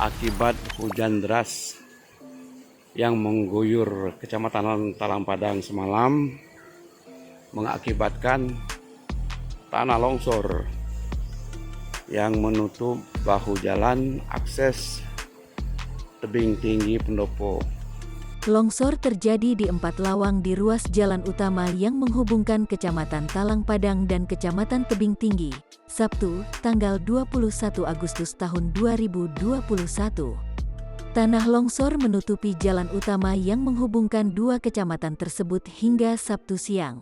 akibat hujan deras yang mengguyur Kecamatan Talang Padang semalam, mengakibatkan tanah longsor yang menutup bahu jalan akses tebing tinggi Pendopo. Longsor terjadi di 4 lawang di ruas jalan utama yang menghubungkan Kecamatan Talang Padang dan Kecamatan Tebing Tinggi, Sabtu, tanggal 21 Agustus tahun 2021. Tanah longsor menutupi jalan utama yang menghubungkan dua kecamatan tersebut hingga Sabtu siang.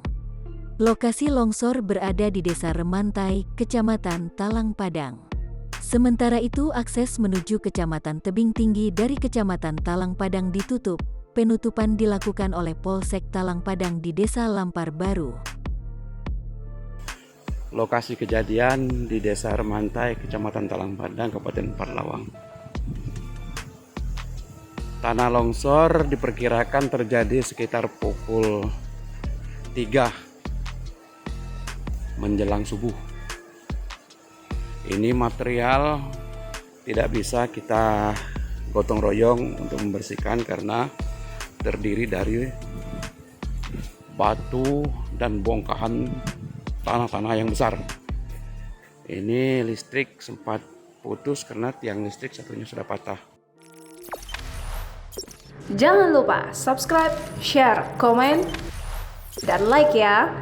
Lokasi longsor berada di Desa Remantai, Kecamatan Talang Padang. Sementara itu akses menuju Kecamatan Tebing Tinggi dari Kecamatan Talang Padang ditutup. Penutupan dilakukan oleh Polsek Talang Padang di Desa Lampar Baru. Lokasi kejadian di Desa Remantai, Kecamatan Talang Padang, Kabupaten Parlawang. Tanah longsor diperkirakan terjadi sekitar pukul 3 menjelang subuh. Ini material tidak bisa kita gotong royong untuk membersihkan karena terdiri dari batu dan bongkahan tanah-tanah yang besar. Ini listrik sempat putus karena tiang listrik satunya sudah patah. Jangan lupa subscribe, share, komen, dan like ya.